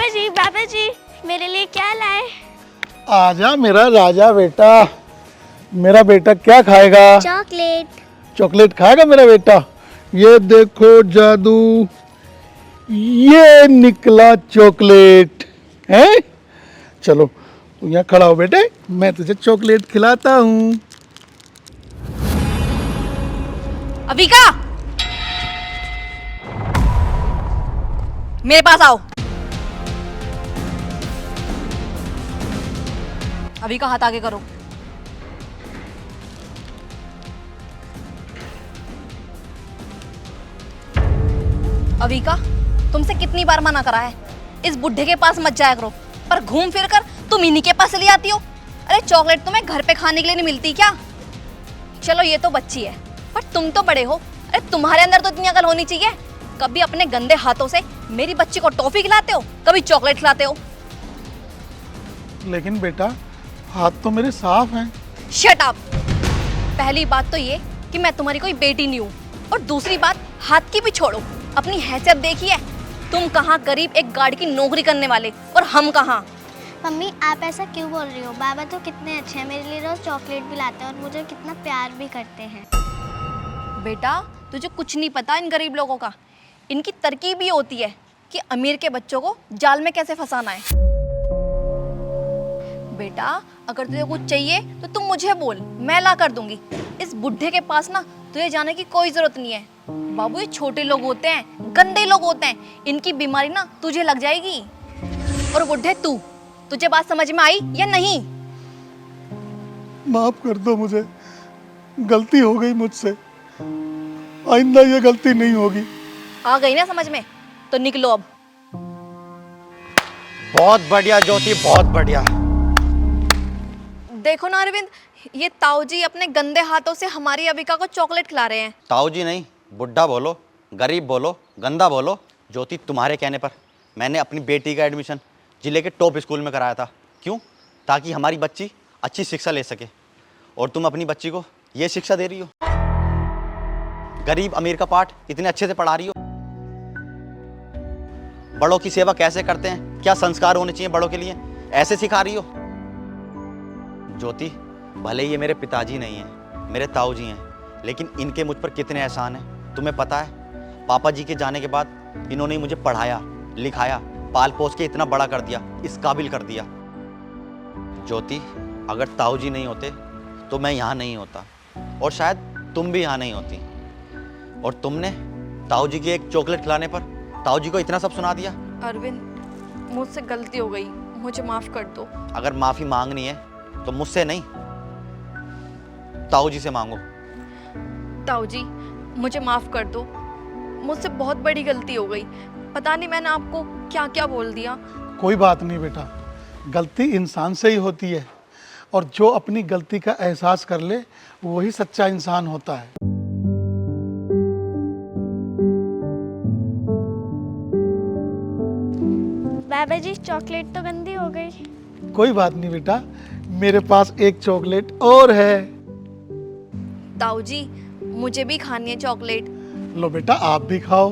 बाबा जी मेरे लिए क्या लाए? आजा मेरा राजा बेटा। मेरा बेटा क्या खाएगा? चॉकलेट। चॉकलेट खाएगा मेरा बेटा। ये देखो जादू, ये निकला चॉकलेट है। चलो तू यहाँ खड़ा हो बेटे, मैं तुझे चॉकलेट खिलाता हूँ। अविका, मेरे पास आओ। अविका, हाथ आगे करो। अविका, तुमसे कितनी बार मना करा है, इस बुढ़े के पास मत जाया करो, पर घूम फिर कर तुम इन्हीं के पास ले आती हो। अरे चॉकलेट तुम्हें घर पे खाने के लिए नहीं मिलती क्या? चलो ये तो बच्ची है, पर तुम तो बड़े हो। अरे तुम्हारे अंदर तो इतनी अकल होनी चाहिए। कभी अपने गंदे हाथों से मेरी बच्ची को टॉफी खिलाते हो, कभी चॉकलेट खिलाते हो। लेकिन बेटा हाथ तो मेरे साफ हैं। Shut up. पहली बात तो ये कि मैं तुम्हारी कोई बेटी नहीं हूँ, और दूसरी बात हाथ की भी छोड़ो, अपनी हैसियत देखिए। तुम कहाँ करीब एक गार्ड की नौकरी करने वाले, और हम कहाँ। मम्मी आप ऐसा क्यों बोल रही हो? बाबा तो कितने अच्छे हैं, मेरे लिए रोज चॉकलेट भी लाते हैं और मुझे कितना प्यार भी करते हैं। बेटा तुझे कुछ नहीं पता इन गरीब लोगों का। इनकी तरकीब ये होती है कि अमीर के बच्चों को जाल में कैसे फंसाना है। बेटा अगर तुझे कुछ चाहिए तो तुम मुझे बोल, मैं ला कर दूंगी। इस बुढ़े के पास ना तुझे जाने की कोई जरूरत नहीं है। बाबू ये छोटे लोग होते हैं, गंदे लोग होते हैं, इनकी बीमारी ना तुझे लग जाएगी। और बुढ़े तुझे बात समझ में आई या नहीं? माफ कर दो मुझे, गलती हो गई मुझसे, आइंदा ये गलती नहीं होगी। आ गई ना समझ में, तो निकलो अब। बहुत बढ़िया ज्योति, बहुत बढ़िया। देखो ना अरविंद, ये ताऊ जी अपने गंदे हाथों से हमारी अविका को चॉकलेट खिला रहे हैं। ताऊ जी नहीं, बुढ़ा बोलो, गरीब बोलो, गंदा बोलो। ज्योति तुम्हारे कहने पर मैंने अपनी बेटी का एडमिशन जिले के टॉप स्कूल में कराया था। क्यों? ताकि हमारी बच्ची अच्छी शिक्षा ले सके। और तुम अपनी बच्ची को ये शिक्षा दे रही हो। गरीब अमीर का पाठ इतने अच्छे से पढ़ा रही हो। बड़ों की सेवा कैसे करते हैं, क्या संस्कार होने चाहिए बड़ों के लिए, ऐसे सिखा रही हो। ज्योति भले ही ये मेरे पिताजी नहीं हैं, मेरे ताऊ जी हैं, लेकिन इनके मुझ पर कितने एहसान हैं तुम्हें पता है। पापा जी के जाने के बाद इन्होंने मुझे पढ़ाया लिखाया, पाल पोस के इतना बड़ा कर दिया, इस काबिल कर दिया। ज्योति अगर ताऊ जी नहीं होते तो मैं यहाँ नहीं होता, और शायद तुम भी यहाँ नहीं होती। और तुमने ताऊ जी की एक चॉकलेट खिलाने पर ताऊ जी को इतना सब सुना दिया। अरविंद मुझसे गलती हो गई, मुझे माफ कर दो। अगर माफी मांगनी है तो मुझसे नहीं, ताऊ जी से मांगो। ताऊ जी मुझे माफ कर दो, मुझसे बहुत बड़ी गलती हो गई। पता नहीं मैंने आपको क्या क्या बोल दिया। कोई बात नहीं बेटा, गलती इंसान से ही होती है, और जो अपनी गलती का एहसास कर ले वही सच्चा इंसान होता है। बाबा जी चॉकलेट तो गंदी हो गई। कोई बात नहीं बेटा, मेरे पास एक चॉकलेट और है। ताऊ जी मुझे भी खानी है चॉकलेट। लो बेटा आप भी खाओ।